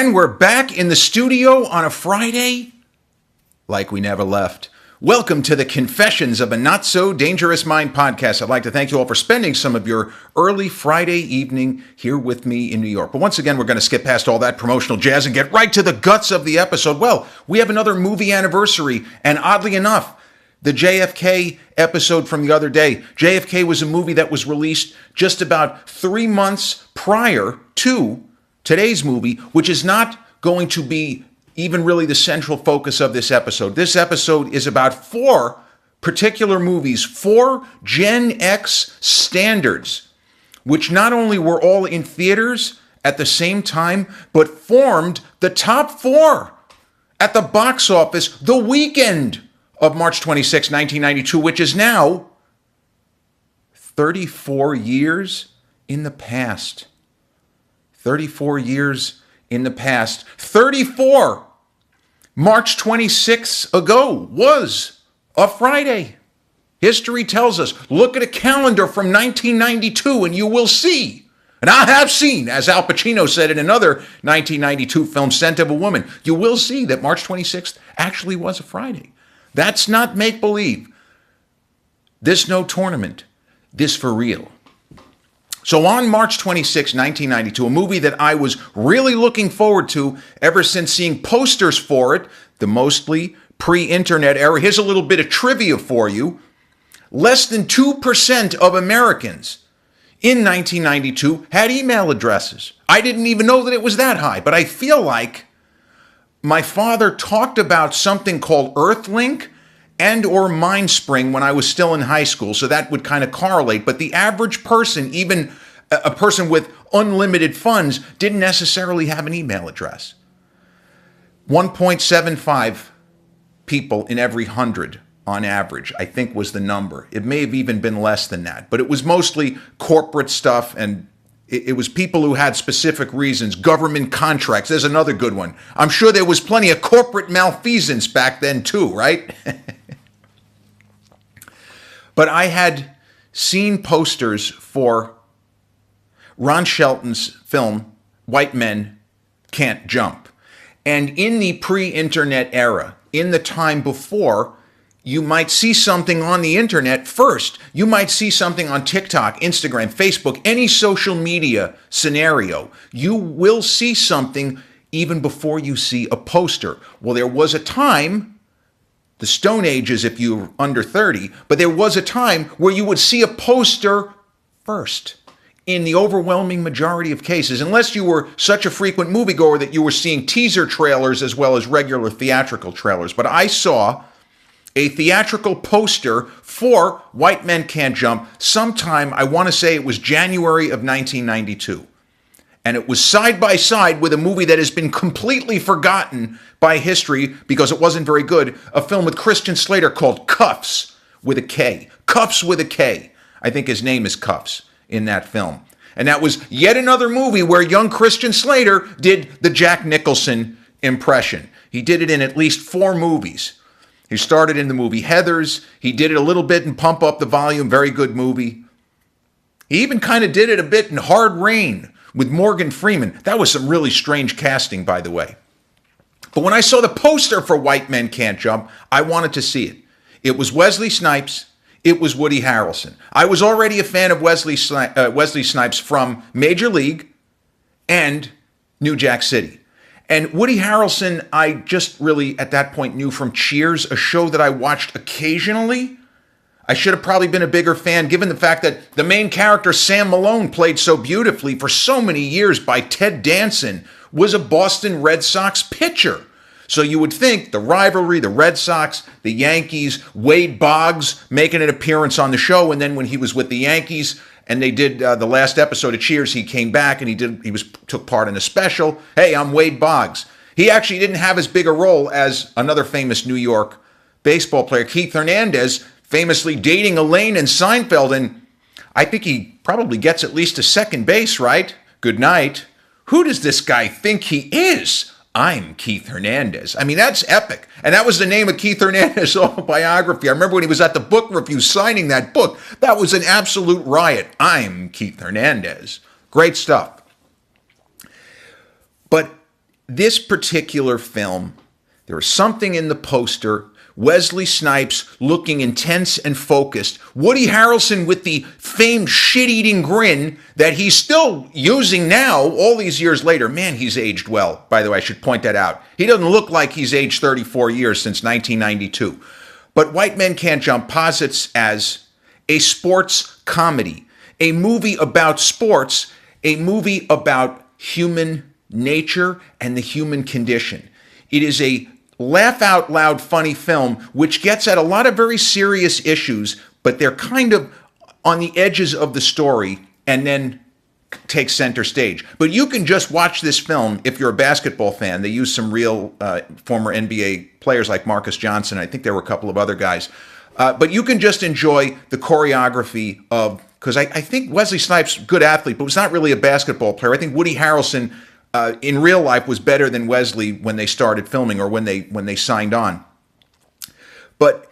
And we're back in the studio on a Friday like we never left. Welcome to the Confessions of a Not So Dangerous Mind podcast. I'd like to thank you all for spending some of your early Friday evening here with me in New York. But once again, we're going to skip past all that promotional jazz and get right to the guts of the episode. Well, we have another movie anniversary, and oddly enough, the JFK episode from the other day. JFK was a movie that was released just about 3 months prior to today's movie, which is not going to be even really the central focus of this episode. This episode is about 4 particular movies, 4 Gen X standards, which not only were all in theaters at the same time, but formed the top 4 at the box office the weekend of March 26, 1992, which is now 34 years in the past. 34 years in the past. 34 March 26 ago was a Friday. History tells us, look at a calendar from 1992 and you will see, and I have seen, as Al Pacino said in another 1992 film, Scent of a Woman, you will see that March 26th actually was a Friday. That's not make-believe. This no tournament. This for real. So on March 26, 1992, a movie that I was really looking forward to ever since seeing posters for it, the mostly pre-internet era. Here's a little bit of trivia for you. Less than 2% of Americans in 1992 had email addresses. I didn't even know that it was that high, but I feel like my father talked about something called Earthlink and or Mindspring when I was still in high school, so that would kind of correlate. But the average person, even a person with unlimited funds, didn't necessarily have an email address. 1.75 people in every 100 on average, I think, was the number. It may have even been less than that, but it was mostly corporate stuff, and it was people who had specific reasons. Government contracts, there's another good one. I'm sure there was plenty of corporate malfeasance back then too, right? But I had seen posters for Ron Shelton's film, White Men Can't Jump. And in the pre-internet era, in the time before, you might see something on the internet first. You might see something on TikTok, Instagram, Facebook, any social media scenario. You will see something even before you see a poster. Well, there was a time, the Stone Ages if you're under 30, but there was a time where you would see a poster first in the overwhelming majority of cases, unless you were such a frequent moviegoer that you were seeing teaser trailers as well as regular theatrical trailers. But I saw a theatrical poster for White Men Can't Jump sometime, I want to say it was January of 1992. And it was side by side with a movie that has been completely forgotten by history because it wasn't very good, a film with Christian Slater called Cuffs with a K. Cuffs with a K. I think his name is Cuffs in that film. And that was yet another movie where young Christian Slater did the Jack Nicholson impression. He did it in at least 4 movies. He started in the movie Heathers. He did it a little bit in Pump Up the Volume, very good movie. He even kind of did it a bit in Hard Rain with Morgan Freeman. That was some really strange casting, by the way. But when I saw the poster for White Men Can't Jump, I wanted to see it. It was Wesley Snipes. It was Woody Harrelson. I was already a fan of Wesley Snipes from Major League and New Jack City. And Woody Harrelson, I just really, at that point, knew from Cheers, a show that I watched occasionally. I should have probably been a bigger fan, given the fact that the main character, Sam Malone, played so beautifully for so many years by Ted Danson, was a Boston Red Sox pitcher. So you would think the rivalry, the Red Sox, the Yankees, Wade Boggs making an appearance on the show, and then when he was with the Yankees, and they did the last episode of Cheers, he came back and he took part in a special. Hey, I'm Wade Boggs. He actually didn't have as big a role as another famous New York baseball player, Keith Hernandez, famously dating Elaine in Seinfeld, and I think he probably gets at least to second base, right? Good night. Who does this guy think he is? I'm Keith Hernandez. I mean, that's epic. And that was the name of Keith Hernandez's autobiography. I remember when he was at the book review signing that book. That was an absolute riot. I'm Keith Hernandez. Great stuff. But this particular film, there was something in the poster. Wesley Snipes looking intense and focused. Woody Harrelson with the famed shit-eating grin that he's still using now, all these years later. Man, he's aged well. By the way, I should point that out. He doesn't look like he's aged 34 years since 1992. But White Men Can't Jump posits as a sports comedy, a movie about sports, a movie about human nature and the human condition. It is a laugh out loud funny film which gets at a lot of very serious issues, but they're kind of on the edges of the story and then take center stage. But you can just watch this film if you're a basketball fan. They use some real former NBA players like Marcus Johnson. I think there were a couple of other guys. But you can just enjoy the choreography of, because I think Wesley Snipes, good athlete, but was not really a basketball player. I think Woody Harrelson in real life was better than Wesley when they started filming or when they signed on. But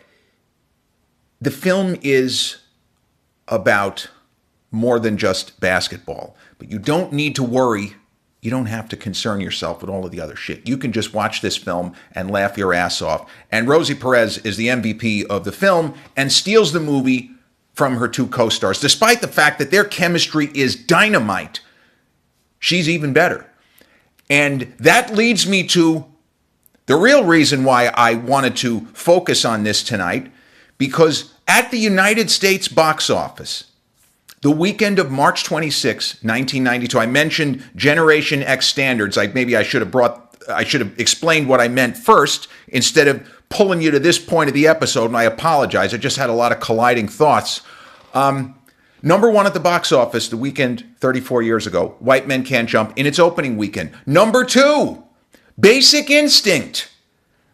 the film is about more than just basketball. But you don't need to worry. You don't have to concern yourself with all of the other shit. You can just watch this film and laugh your ass off. And Rosie Perez is the MVP of the film and steals the movie from her two co-stars. Despite the fact that their chemistry is dynamite, she's even better. And that leads me to the real reason why I wanted to focus on this tonight, because at the United States box office, the weekend of March 26, 1992, I mentioned Generation X standards. I should have explained what I meant first instead of pulling you to this point of the episode, and I apologize. I just had a lot of colliding thoughts. Number one at the box office the weekend 34 years ago, White Men Can't Jump in its opening weekend. Number two, Basic Instinct,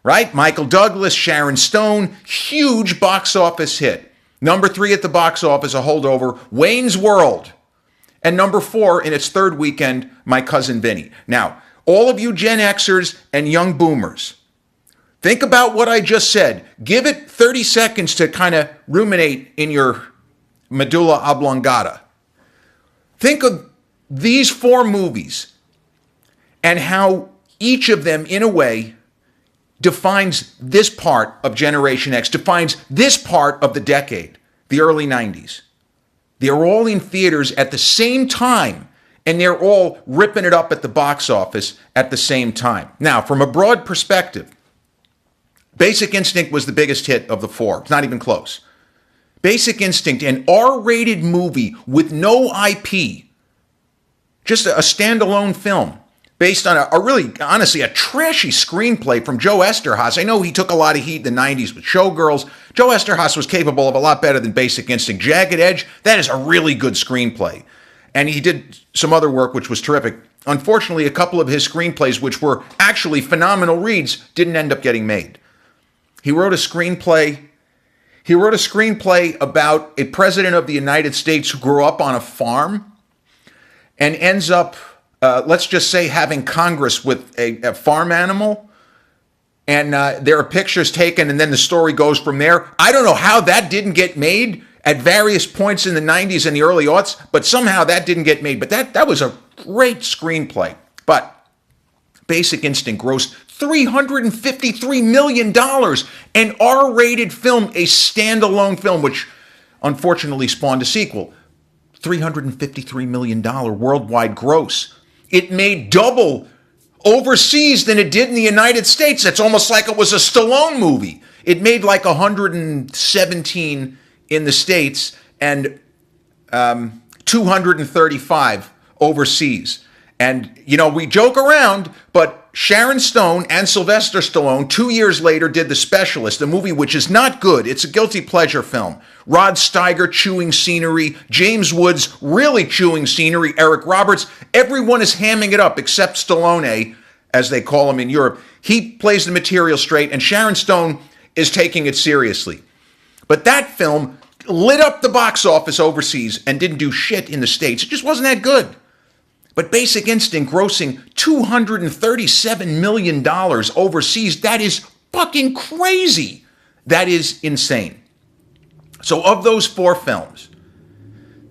right? Michael Douglas, Sharon Stone, huge box office hit. Number three at the box office, a holdover, Wayne's World. And number four in its third weekend, My Cousin Vinny. Now, all of you Gen Xers and young boomers, think about what I just said. Give it 30 seconds to kind of ruminate in your medulla oblongata. Think of these four movies and how each of them, in a way, defines this part of Generation X, defines this part of the decade, the early 90s. They're all in theaters at the same time, and they're all ripping it up at the box office at the same time. Now, from a broad perspective, Basic Instinct was the biggest hit of the four. It's not even close. Basic Instinct, an R-rated movie with no IP, just a standalone film based on a really, honestly, a trashy screenplay from Joe Esterhaas. I know he took a lot of heat in the 90s with Showgirls. Joe Esterhaas was capable of a lot better than Basic Instinct. Jagged Edge, that is a really good screenplay. And he did some other work which was terrific. Unfortunately, a couple of his screenplays, which were actually phenomenal reads, didn't end up getting made. He wrote a screenplay about a president of the United States who grew up on a farm and ends up, let's just say, having Congress with a farm animal. And there are pictures taken, and then the story goes from there. I don't know how that didn't get made at various points in the 90s and the early aughts, but somehow that didn't get made. But that was a great screenplay. But Basic Instinct grossed $353 million. An R-rated film, a standalone film, which unfortunately spawned a sequel. $353 million worldwide gross. It made double overseas than it did in the United States. It's almost like it was a Stallone movie. It made like 117 in the States and 235 overseas. And, you know, we joke around, but Sharon Stone and Sylvester Stallone 2 years later did The Specialist, a movie which is not good. It's a guilty pleasure film. Rod Steiger chewing scenery, James Woods really chewing scenery, Eric Roberts. Everyone is hamming it up except Stallone, as they call him in Europe. He plays the material straight, and Sharon Stone is taking it seriously. But that film lit up the box office overseas and didn't do shit in the States. It just wasn't that good. But Basic Instinct grossing $237 million overseas, that is fucking crazy. That is insane. So of those four films,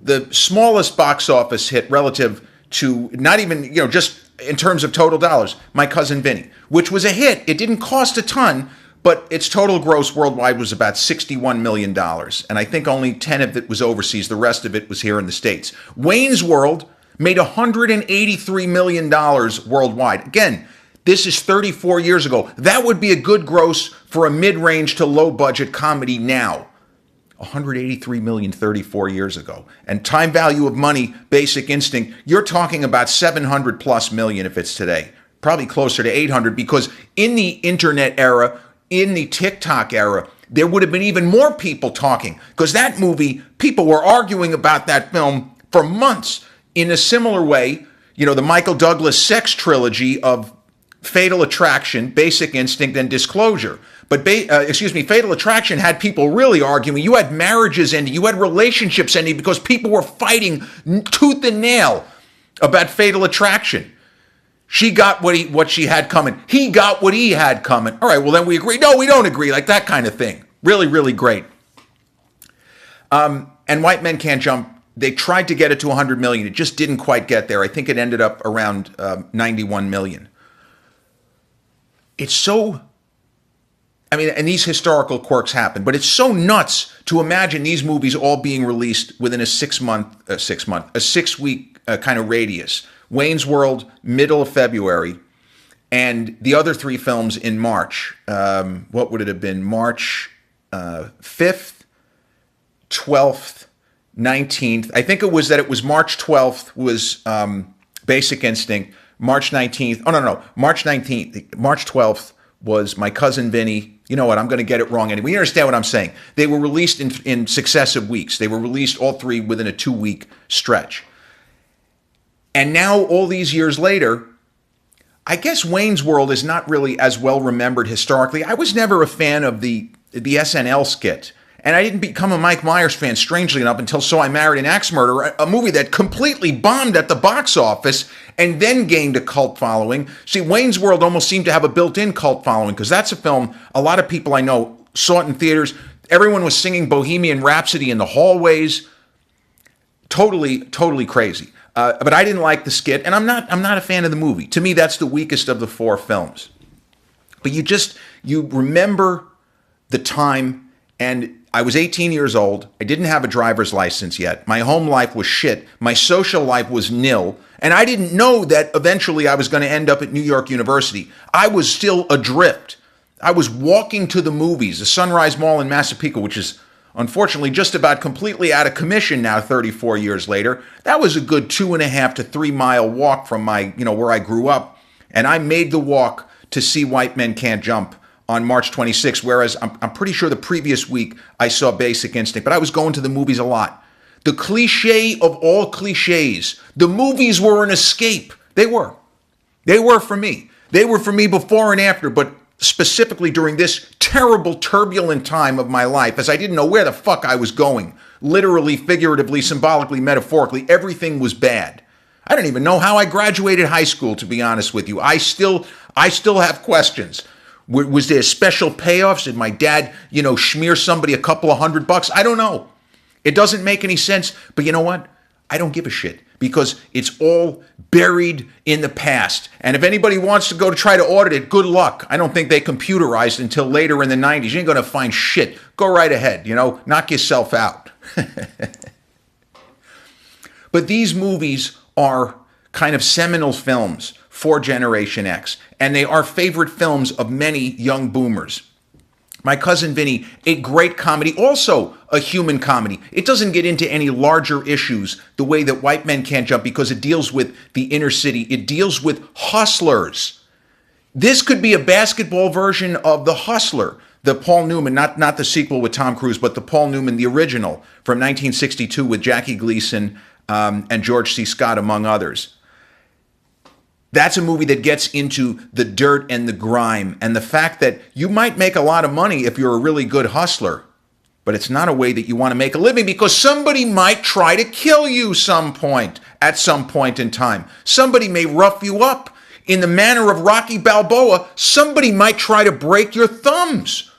the smallest box office hit relative to not even, just in terms of total dollars, My Cousin Vinny, which was a hit. It didn't cost a ton, but its total gross worldwide was about $61 million. And I think only 10 of it was overseas. The rest of it was here in the States. Wayne's World made $183 million worldwide. Again, this is 34 years ago. That would be a good gross for a mid-range to low-budget comedy now. 183 million 34 years ago. And time value of money, Basic Instinct, you're talking about 700 plus million if it's today. Probably closer to 800, because in the internet era, in the TikTok era, there would have been even more people talking, because that movie, people were arguing about that film for months. In a similar way, the Michael Douglas sex trilogy of Fatal Attraction, Basic Instinct, and Disclosure. But, Fatal Attraction had people really arguing. You had marriages ending. You had relationships ending because people were fighting tooth and nail about Fatal Attraction. She got what she had coming. He got what he had coming. All right, well, then we agree. No, we don't agree. Like that kind of thing. Really, really great. And White Men Can't Jump, they tried to get it to 100 million. It just didn't quite get there. I think it ended up around 91 million. It's so... and these historical quirks happen, but it's so nuts to imagine these movies all being released within a 6 week kind of radius. Wayne's World, middle of February, and the other three films in March. What would it have been? March 5th, 12th, 19th. I think it was March 12th was Basic Instinct. March 19th. Oh, no. March 19th. March 12th was My Cousin Vinny. You know what? I'm going to get it wrong anyway. You understand what I'm saying? They were released in successive weeks. They were released all three within a 2-week stretch. And now, all these years later, I guess Wayne's World is not really as well remembered historically. I was never a fan of the SNL skit. And I didn't become a Mike Myers fan, strangely enough, until So I Married an Axe Murderer, a movie that completely bombed at the box office and then gained a cult following. See, Wayne's World almost seemed to have a built-in cult following, because that's a film a lot of people I know saw it in theaters. Everyone was singing Bohemian Rhapsody in the hallways. Totally, totally crazy. But I didn't like the skit, and I'm not a fan of the movie. To me, that's the weakest of the 4 films. But you remember the time. And I was 18 years old. I didn't have a driver's license yet. My home life was shit. My social life was nil. And I didn't know that eventually I was going to end up at New York University. I was still adrift. I was walking to the movies, the Sunrise Mall in Massapequa, which is unfortunately just about completely out of commission now 34 years later. That was a good 2.5 to 3 mile walk from where I grew up. And I made the walk to see White Men Can't Jump on March 26th, whereas I'm pretty sure the previous week I saw Basic Instinct, but I was going to the movies a lot. The cliche of all cliches, the movies were an escape. They were. They were for me. They were for me before and after, but specifically during this terrible, turbulent time of my life, as I didn't know where the fuck I was going. Literally, figuratively, symbolically, metaphorically, everything was bad. I don't even know how I graduated high school, to be honest with you. I still have questions. Was there special payoffs? Did my dad, smear somebody a couple of $100? I don't know. It doesn't make any sense. But you know what? I don't give a shit, because it's all buried in the past. And if anybody wants to go to try to audit it, good luck. I don't think they computerized until later in the 90s. You ain't going to find shit. Go right ahead, knock yourself out. But these movies are kind of seminal films for Generation X, and they are favorite films of many young boomers. My Cousin Vinny, a great comedy, also a human comedy. It doesn't get into any larger issues the way that White Men Can't Jump, because it deals with the inner city. It deals with hustlers. This could be a basketball version of The Hustler, the Paul Newman, not the sequel with Tom Cruise, but the Paul Newman, the original from 1962 with Jackie Gleason and George C. Scott, among others. That's a movie that gets into the dirt and the grime and the fact that you might make a lot of money if you're a really good hustler, but it's not a way that you want to make a living, because somebody might try to kill you at some point in time. Somebody may rough you up in the manner of Rocky Balboa. Somebody might try to break your thumbs.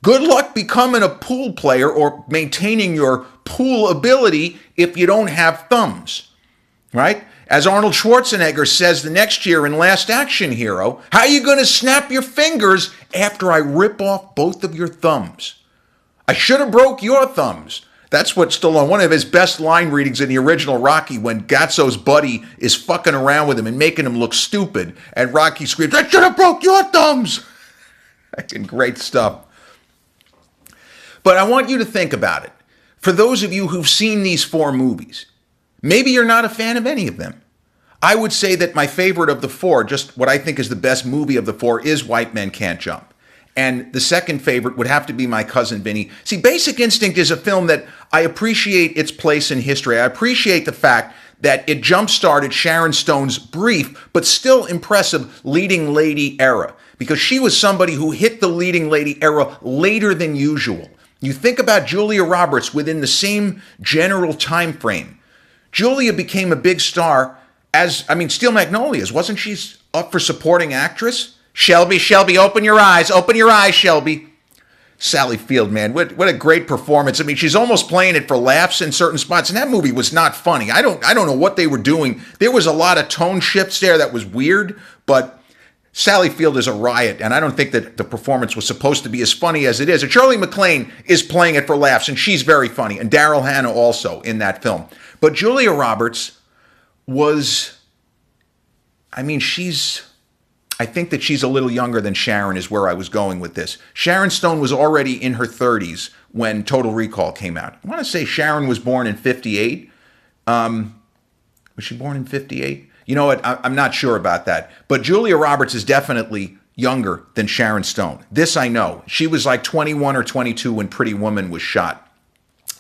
Good luck becoming a pool player or maintaining your pool ability if you don't have thumbs, right? As Arnold Schwarzenegger says the next year in Last Action Hero, how are you going to snap your fingers after I rip off both of your thumbs? I should have broke your thumbs. That's what Stallone, one of his best line readings in the original Rocky, when Gatso's buddy is fucking around with him and making him look stupid, and Rocky screams, I should have broke your thumbs. Fucking great stuff. But I want you to think about it. For those of you who've seen these 4 movies, maybe you're not a fan of any of them. I would say that my favorite of the 4, just what I think is the best movie of the 4, is White Men Can't Jump. And the second favorite would have to be My Cousin Vinny. See, Basic Instinct is a film that I appreciate its place in history. I appreciate the fact that it jump-started Sharon Stone's brief, but still impressive leading lady era, because she was somebody who hit the leading lady era later than usual. You think about Julia Roberts within the same general time frame. Julia became a big star Steel Magnolias. Wasn't she up for supporting actress? Shelby, open your eyes, Shelby. Sally Field, man, what a great performance. I mean, she's almost playing it for laughs in certain spots, and that movie was not funny. I don't know what they were doing. There was a lot of tone shifts there that was weird, but Sally Field is a riot, and I don't think that the performance was supposed to be as funny as it is. And Shirley MacLaine is playing it for laughs, and she's very funny, and Daryl Hannah also in that film. But Julia Roberts was, I think that she's a little younger than Sharon is where I was going with this. Sharon Stone was already in her 30s when Total Recall came out. I want to say Sharon was born in 58. Was she born in 58? You know what? I'm not sure about that. But Julia Roberts is definitely younger than Sharon Stone. This I know. She was like 21 or 22 when Pretty Woman was shot.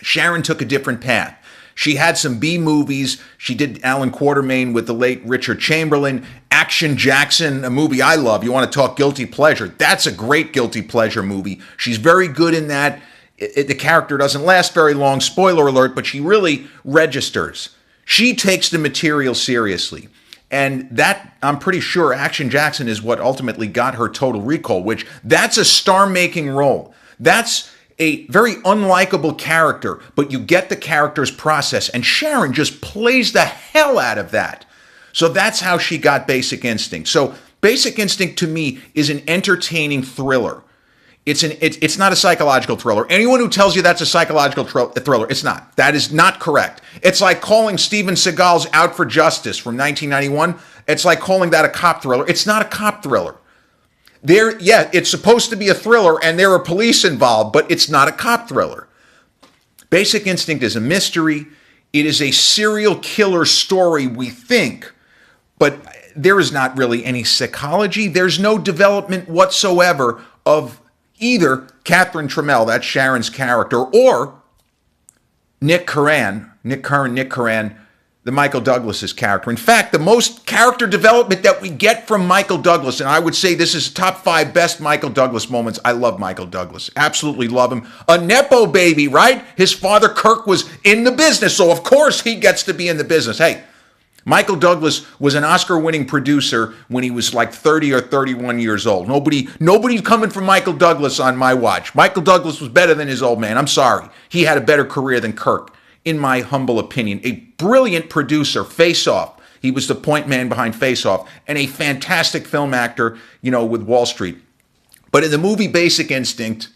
Sharon took a different path. She had some B movies. She did Alan Quatermain with the late Richard Chamberlain. Action Jackson, a movie I love. You want to talk guilty pleasure? That's a great guilty pleasure movie. She's very good in that. The character doesn't last very long, spoiler alert, but she really registers. She takes the material seriously. And that, I'm pretty sure, Action Jackson is what ultimately got her Total Recall, which that's a star-making role. That's a very unlikable character, but you get the character's process, and Sharon just plays the hell out of that. So that's how she got Basic Instinct. So Basic Instinct to me is an entertaining thriller. It's not a psychological thriller. Anyone who tells you that's a psychological thriller, it's not. That is not correct. It's like calling Steven Seagal's Out for Justice from 1991. It's like calling that a cop thriller. It's not a cop thriller. It's supposed to be a thriller and there are police involved, but it's not a cop thriller. Basic Instinct is a mystery. It is a serial killer story, we think, but there is not really any psychology. There's no development whatsoever of either Catherine Trammell, that's Sharon's character, or Nick Curran, the Michael Douglas's character. In fact, the most character development that we get from Michael Douglas, and I would say this is top 5 best Michael Douglas moments. I love Michael Douglas. Absolutely love him. A Nepo baby, right? His father, Kirk, was in the business, so of course he gets to be in the business. Hey, Michael Douglas was an Oscar-winning producer when he was like 30 or 31 years old. Nobody's coming for Michael Douglas on my watch. Michael Douglas was better than his old man. I'm sorry. He had a better career than Kirk, in my humble opinion. A brilliant producer, Face Off. He was the point man behind Face Off, and a fantastic film actor, with Wall Street. But in the movie Basic Instinct,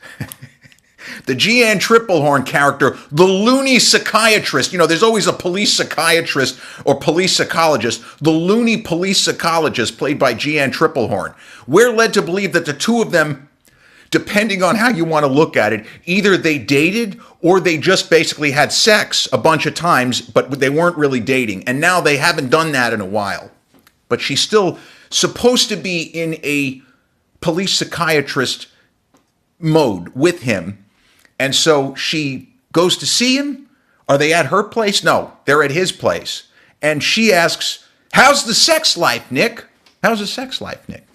the Jeanne Tripplehorn character, the loony psychiatrist, there's always a police psychiatrist or police psychologist, the loony police psychologist played by Jeanne Tripplehorn. We're led to believe that the two of them, depending on how you want to look at it, either they dated or they just basically had sex a bunch of times, but they weren't really dating. And now they haven't done that in a while. But she's still supposed to be in a police psychiatrist mode with him. And so she goes to see him. Are they at her place? No, they're at his place. And she asks, how's the sex life, Nick? How's the sex life, Nick?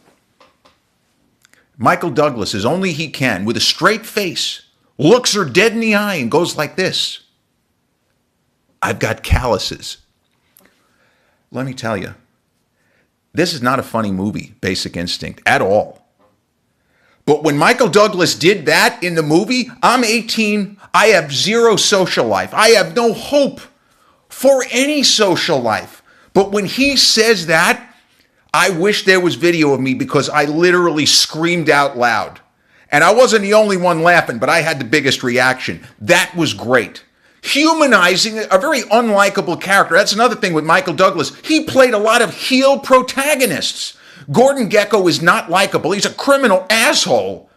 Michael Douglas, as only he can, with a straight face, looks her dead in the eye and goes like this. I've got calluses. Let me tell you, this is not a funny movie, Basic Instinct, at all. But when Michael Douglas did that in the movie, I'm 18, I have zero social life. I have no hope for any social life. But when he says that, I wish there was video of me because I literally screamed out loud. And I wasn't the only one laughing, but I had the biggest reaction. That was great. Humanizing a very unlikable character. That's another thing with Michael Douglas. He played a lot of heel protagonists. Gordon Gekko is not likable. He's a criminal asshole.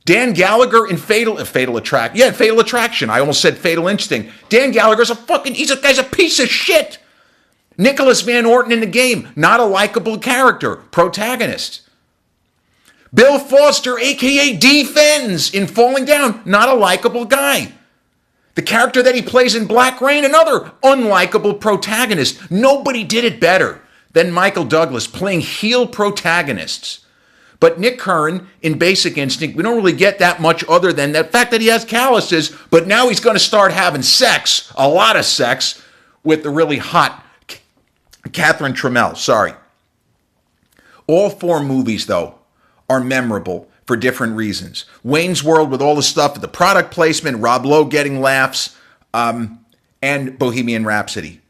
Dan Gallagher in Fatal Attraction. I almost said Fatal Instinct. Dan Gallagher's he's a piece of shit. Nicholas Van Orton in The Game, not a likable character, protagonist. Bill Foster, a.k.a. D. Fens in Falling Down, not a likable guy. The character that he plays in Black Rain, another unlikable protagonist. Nobody did it better than Michael Douglas playing heel protagonists. But Nick Curran in Basic Instinct, we don't really get that much other than the fact that he has calluses, but now he's going to start having sex, a lot of sex, with the really hot Catherine Trammell. Sorry. All four movies, though, are memorable for different reasons. Wayne's World with all the stuff, the product placement, Rob Lowe getting laughs, and Bohemian Rhapsody.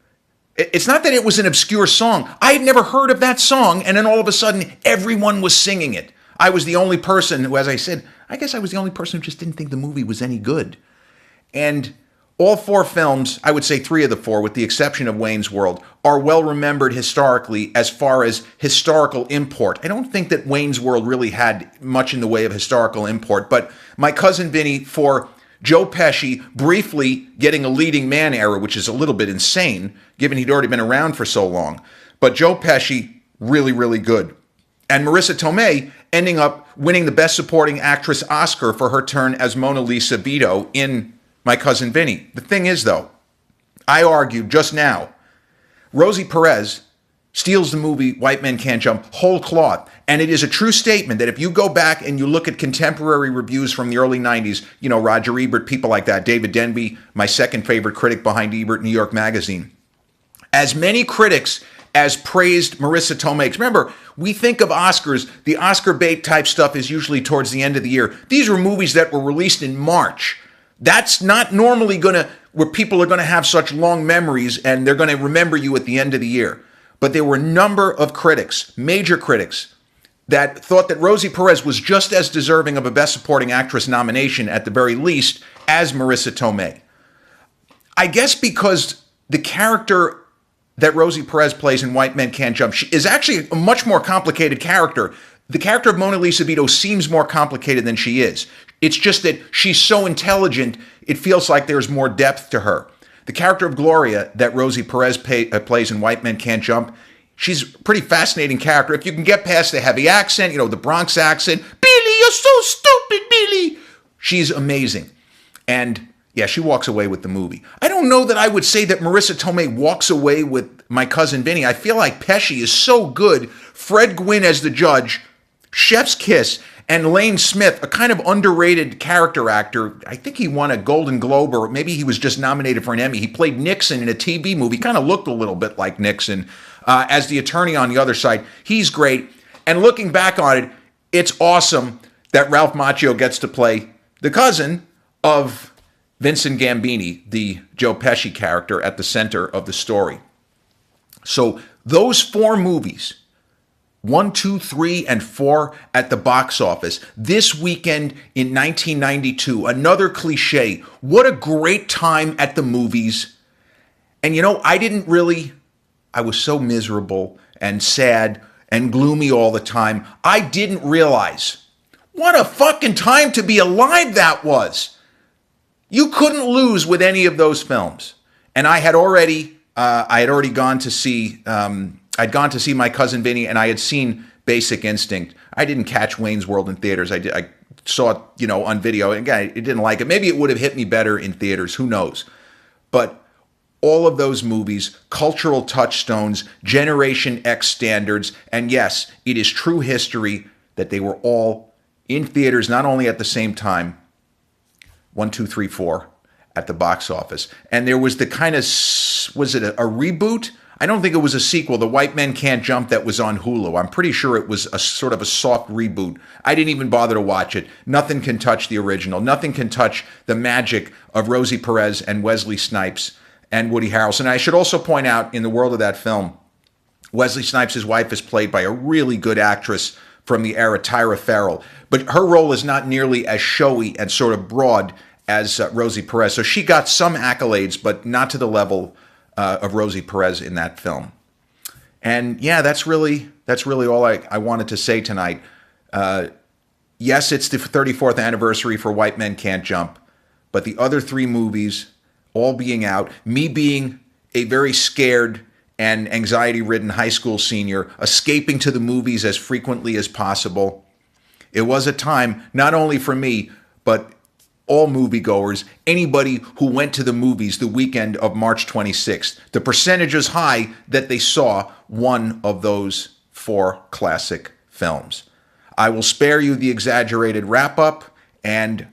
It's not that it was an obscure song. I had never heard of that song, and then all of a sudden, everyone was singing it. I was the only person who, as I said, I guess I was the only person who just didn't think the movie was any good. And all four films, I would say three of the four, with the exception of Wayne's World, are well remembered historically as far as historical import. I don't think that Wayne's World really had much in the way of historical import, but My Cousin Vinny for Joe Pesci briefly getting a leading man era, which is a little bit insane, given he'd already been around for so long. But Joe Pesci, really, really good. And Marissa Tomei ending up winning the Best Supporting Actress Oscar for her turn as Mona Lisa Vito in My Cousin Vinny. The thing is, though, I argued just now, Rosie Perez steals the movie White Men Can't Jump whole cloth. And it is a true statement that if you go back and you look at contemporary reviews from the early 90s, Roger Ebert, people like that, David Denby, my second favorite critic behind Ebert, New York Magazine, as many critics as praised Marissa Tomei. Remember, we think of Oscars, the Oscar bait type stuff is usually towards the end of the year. These were movies that were released in March. That's not normally where people are going to have such long memories and they're going to remember you at the end of the year. But there were a number of critics, major critics, that thought that Rosie Perez was just as deserving of a Best Supporting Actress nomination at the very least as Marissa Tomei. I guess because the character that Rosie Perez plays in White Men Can't Jump is actually a much more complicated character. The character of Mona Lisa Vito seems more complicated than she is. It's just that she's so intelligent, it feels like there's more depth to her. The character of Gloria that Rosie Perez plays in White Men Can't Jump, she's a pretty fascinating character. If you can get past the heavy accent, the Bronx accent, Billy, you're so stupid, Billy. She's amazing. And yeah, she walks away with the movie. I don't know that I would say that Marissa Tomei walks away with My Cousin Vinny. I feel like Pesci is so good. Fred Gwynne as the judge, Chef's Kiss, and Lane Smith, a kind of underrated character actor. I think he won a Golden Globe, or maybe he was just nominated for an Emmy. He played Nixon in a TV movie, kind of looked a little bit like Nixon, as the attorney on the other side. He's great. And looking back on it, it's awesome that Ralph Macchio gets to play the cousin of Vincent Gambini, the Joe Pesci character at the center of the story. So those four movies, 1, 2, 3, and 4 at the box office. This weekend in 1992, another cliche. What a great time at the movies. And I was so miserable and sad and gloomy all the time. I didn't realize what a fucking time to be alive that was. You couldn't lose with any of those films. And I had already gone to see, I'd gone to see My Cousin Vinny, and I had seen Basic Instinct. I didn't catch Wayne's World in theaters. I saw it, on video. And again, I didn't like it. Maybe it would have hit me better in theaters. Who knows? But all of those movies, cultural touchstones, Generation X standards, and yes, it is true history that they were all in theaters, not only at the same time, 1, 2, 3, 4 at the box office. And there was the kind of, was it a reboot? I don't think it was a sequel, The White Men Can't Jump, that was on Hulu. I'm pretty sure it was a sort of a soft reboot. I didn't even bother to watch it. Nothing can touch the original. Nothing can touch the magic of Rosie Perez and Wesley Snipes and Woody Harrelson. I should also point out, in the world of that film, Wesley Snipes' wife is played by a really good actress from the era, Tyra Farrell. But her role is not nearly as showy and sort of broad as Rosie Perez. So she got some accolades, but not to the level of Rosie Perez in that film. And yeah, that's really all I wanted to say tonight. Yes, it's the 34th anniversary for White Men Can't Jump, but the other three movies all being out, me being a very scared and anxiety-ridden high school senior, escaping to the movies as frequently as possible. It was a time, not only for me, but all moviegoers, anybody who went to the movies the weekend of March 26th. The percentage is high that they saw one of those four classic films. I will spare you the exaggerated wrap-up, and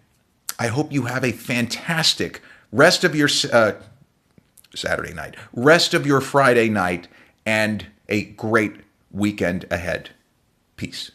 I hope you have a fantastic rest of your Saturday night, rest of your Friday night, and a great weekend ahead. Peace.